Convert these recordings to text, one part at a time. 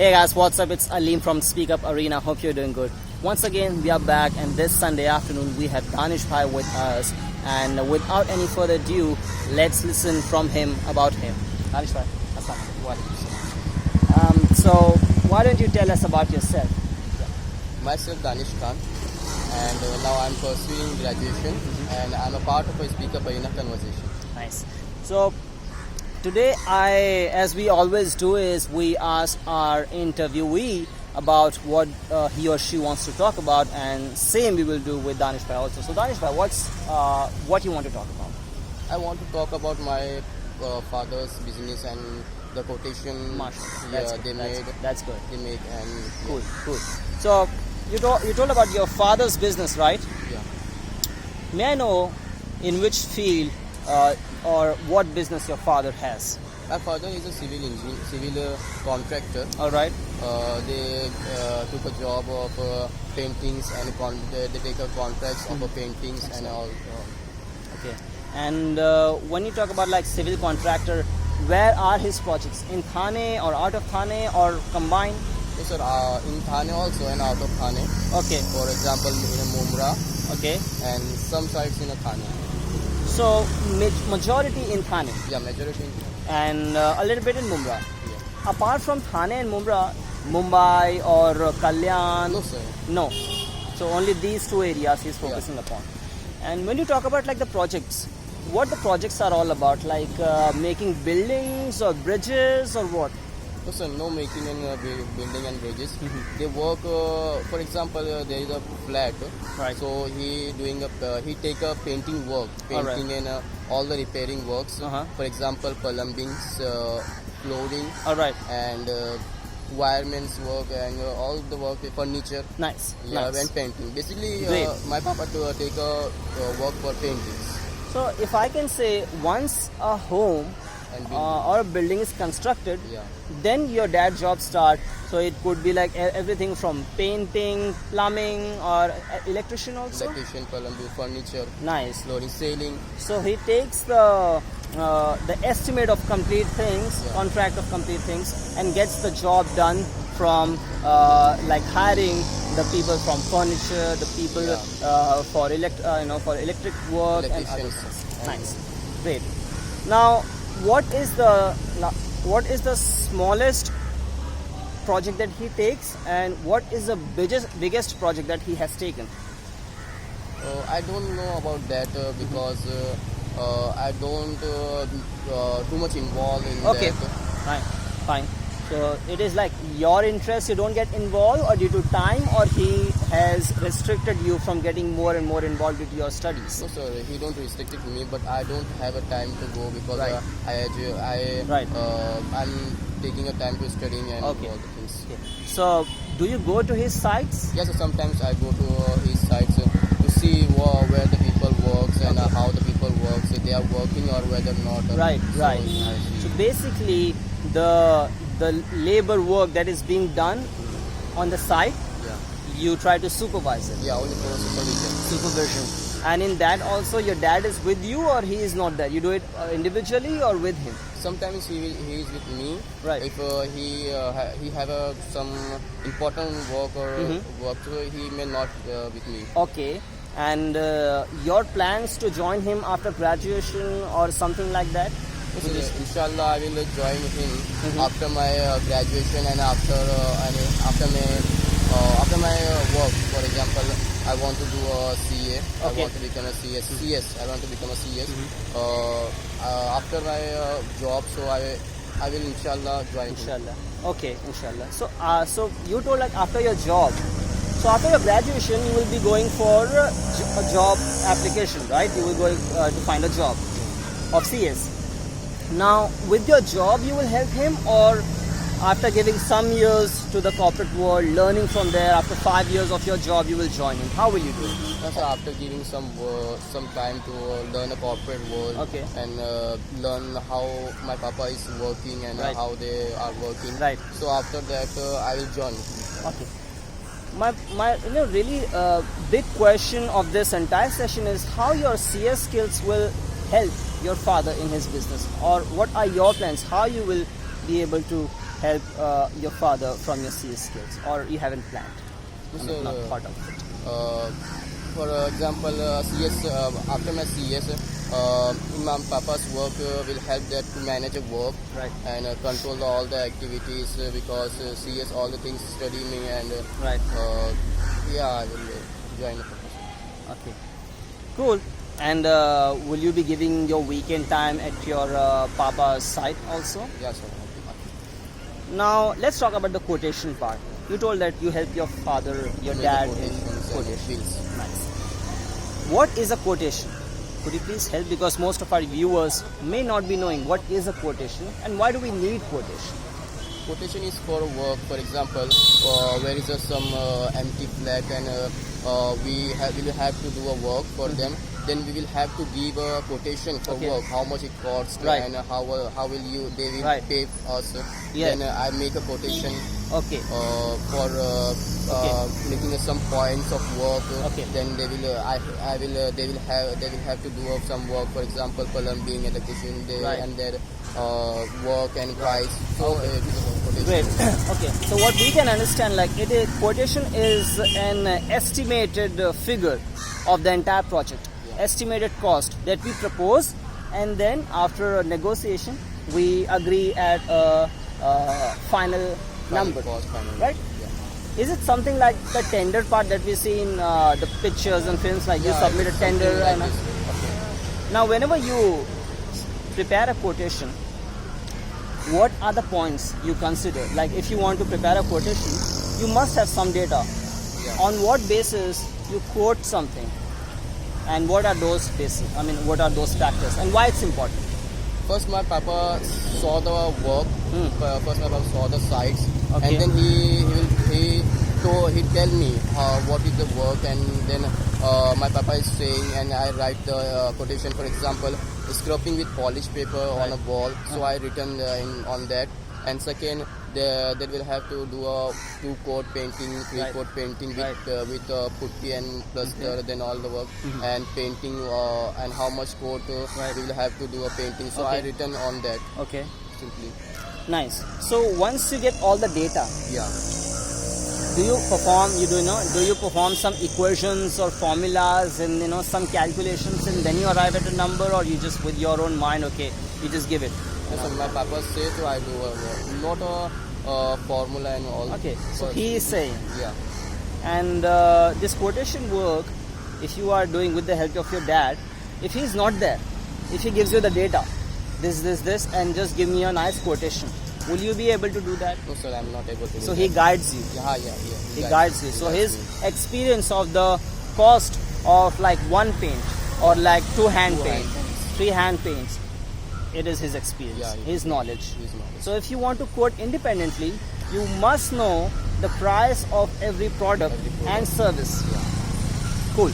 Hey guys, what's up? It's Aleem from SpeakUp Arena. Hope you're doing good. Once again, we are back, and this Sunday afternoon we have Danish Bhai with us. And without any further ado, let's listen from him about him. Danish Bhai, so why don't you tell us about yourself? Myself, Danish Khan, and now I'm pursuing graduation, and I'm a part of a SpeakUp Arena Conversation. Nice. So today, as we always do, is we ask our interviewee about what he or she wants to talk about, and same we will do with Danish Bhai also. So Danish Bhai, what you want to talk about? I want to talk about my father's business and the quotation they made. That's good. They make and Cool. So you told about your father's business, right? Yeah. May I know in which field or what business your father has? My father is a civil contractor. All right. They took a job of paintings, and they take a contracts of paintings. That's and all. Okay. And when you talk about like civil contractor, where are his projects? In Thane or out of Thane or combined? Yes, sir. In Thane also and out of Thane. Okay. For example, in Mumra. Okay. And some sites in Thane. So majority in Thane. Yeah, majority in Thane. And a little bit in Mumra. Yeah. Apart from Thane and Mumra, Mumbai or Kalyan? No, sir. No. So only these two areas he's focusing upon. And when you talk about like the projects, what the projects are all about? Like making buildings or bridges or what? No, sir. No making and building and bridges. They work. For example, there is a flat. Right. So he take a painting work, and all the repairing works. For example, plumbing, flooring. All right. And wireman's work and all the work, furniture. Nice. And painting. Basically, my papa to take a work for paintings. So if I can say, once a home or a building is constructed, then your dad's job starts. So it could be like everything from painting, plumbing, or electrician also. Electrician, plumbing, furniture. Nice. Flooring, ceiling. So he takes the estimate of complete things, contract of complete things, and gets the job done from like hiring the people from furniture, the people for electric work and other stuff. Nice, great. Now, what is the smallest project that he takes, and what is the biggest project that he has taken? I don't know about that because I don't too much involved in that. Okay, fine. So it is like your interest, you don't get involved, or due to time, or he has restricted you from getting more and more involved with your studies? No, sir. He don't restrict it me, but I don't have a time to go because I'm taking a time to studying and all the things. Okay. So do you go to his sites? Yes, so sometimes I go to his sites to see where the people works and how the people works, if they are working or whether not. Right. So basically, the labor work that is being done on the site, you try to supervise it. Yeah, only for supervision. And in that also, your dad is with you, or he is not there? You do it individually or with him? Sometimes he is with me. Right. If he have some important work or work, so he may not with me. Okay. And your plans to join him after graduation or something like that? Inshallah, I will join him after my graduation and after my work. For example, I want to do a CA. I want to become a CS. I want to become a CS. After my job, so I will inshallah join. Inshallah. Okay, inshallah. So you told like after your job. So after your graduation, you will be going for a job application, right? You will go to find a job of CS. Now, with your job, you will help him, or after giving some years to the corporate world, learning from there, after 5 years of your job, you will join him? How will you do it? So after giving some time to learn a corporate world and learn how my papa is working and how they are working. Right. So after that, I will join. Okay. My really big question of this entire session is how your CS skills will help your father in his business, or what are your plans, how you will be able to help your father from your CS skills, or you haven't planned? So, Not thought of it. for example, CS, after my CS, my papa's work will help that to manage a work, Right. and control all the activities, because CS all the things study me, and Right. yeah, I will join the profession. Okay. Cool. And will you be giving your weekend time at your papa's site also? Yeah, sir. Now let's talk about the quotation part. You told that you help your father, your Make dad the in quotations and quotation. bills. Nice. What is a quotation? Could you please help, because most of our viewers may not be knowing what is a quotation and why do we need quotation? Quotation is for work. For example, where is some empty flat, and will have to do a work for them. Then we will have to give a quotation for Okay. work, how much it costs, Right. and how will they will Right. pay us. Yes. Then I make a quotation Okay. for making some points of work. Okay. Then they will have to do some work. For example, plumbing, electrician, Right. and their work and price. So it is a quotation. Great. Okay. So what we can understand, like quotation is an estimated figure of the entire project, estimated cost that we propose, and then after a negotiation, we agree at a final number, Cost, final. right? Yeah. Is it something like the tender part that we see in the pictures and films, like you Yeah, submit a it's tender something like and this. Okay. now whenever you prepare a quotation, what are the points you consider? Like if you want to prepare a quotation, you must have some data. Yeah. On what basis you quote something, and what are those bases? I mean, what are those factors, and why it's important? First, my papa saw the work. First, my papa saw the sites, Okay. and then he tell me what is the work, and then my papa is saying, and I write the quotation. For example, scrubbing with polished paper on a wall. So I written on that. And second, they will have to do a 2-coat painting, 3-coat painting with putty and plaster, then all the work, and painting, and how much coat we will have to do a painting. So I Okay. written on that Okay, simply. nice. So once you get all the data, Yeah. do you perform some equations or formulas and some calculations, and then you arrive at a number, or you just with your own mind, okay, you just give it? So my papa say, so I do not a formula and all. Okay, so But- he is saying. Yeah. And this quotation work, if you are doing with the help of your dad, if he's not there, if he gives you the data, this, and just give me a nice quotation, will you be able to do that? No, sir, I'm not able to do So that. he guides you. Yeah. He guides you. So He his guides me. experience of the cost of like one paint, or like 2 hand Two paint, hand paints. 3 hand paints, it is his experience, Yeah, his knowledge. His knowledge. So if you want to quote independently, you must know the price of every product, and service. Cool.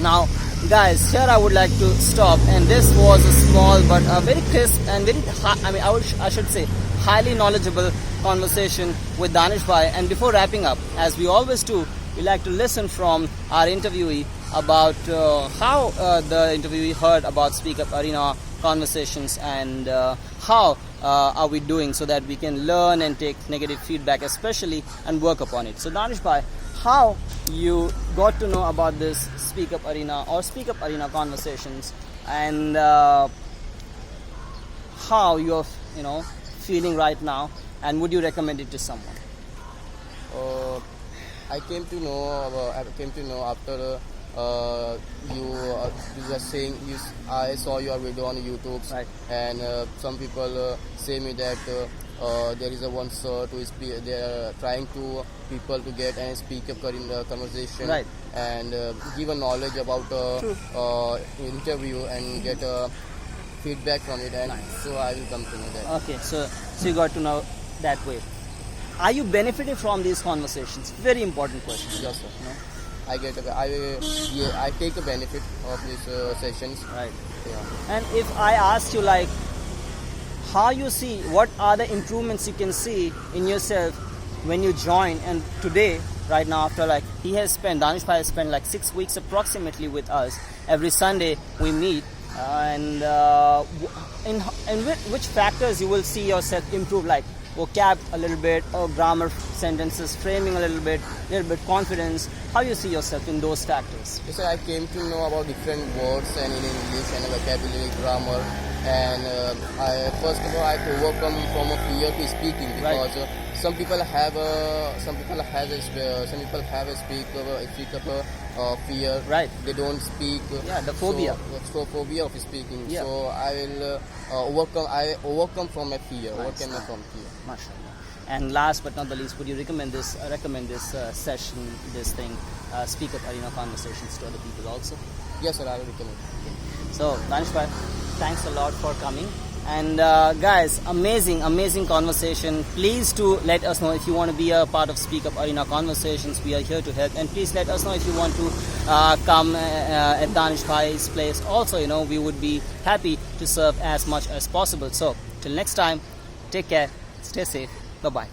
Now, guys, here I would like to stop, and this was a small but a very crisp and very, I should say, highly knowledgeable conversation with Danish Bhai. And before wrapping up, as we always do, we like to listen from our interviewee about how the interviewee heard about SpeakUp Arena Conversations, and how are we doing, so that we can learn and take negative feedback especially and work upon it. So Danish Bhai, how you got to know about this SpeakUp Arena or SpeakUp Arena Conversations, and how you're feeling right now, and would you recommend it to someone? I came to know after you were saying I saw your video on YouTube, Right. and some people say me that there is a one sir to speak. They are trying to people to get and speak up in the conversation, Right. and give a knowledge about interview and get feedback from it, and so I will come to know that. Okay, so you got to know that way. Are you benefiting from these conversations? Very important question. Yes, sir. No? I take a benefit of these sessions. Right. Yeah. And if I ask you, like, how you see, what are the improvements you can see in yourself when you join, and today, right now, after like Danish Bhai has spent like 6 weeks approximately with us. Every Sunday we meet, and in which factors you will see yourself improve, like vocab a little bit, or grammar, sentences, framing a little bit confidence. How you see yourself in those factors? Yes, sir, I came to know about different words and in English and vocabulary, grammar, and first of all I have to overcome from a fear to speaking, because some people have a speak up fear. Right. They don't speak. Yeah, the phobia. So phobia of speaking. Yeah. So I will overcome from my fear. Nice. Overcome from fear. MashaAllah. And last but not the least, would you recommend this session, this thing, SpeakUp Arena Conversations to other people also? Yes, sir, I will recommend. So, Danish Bhai, thanks a lot for coming. And guys, amazing conversation. Please do let us know if you want to be a part of SpeakUp Arena Conversations. We are here to help. And please let us know if you want to come at Danish Bhai's place. Also, we would be happy to serve as much as possible. So, till next time, take care, stay safe. Bye-bye.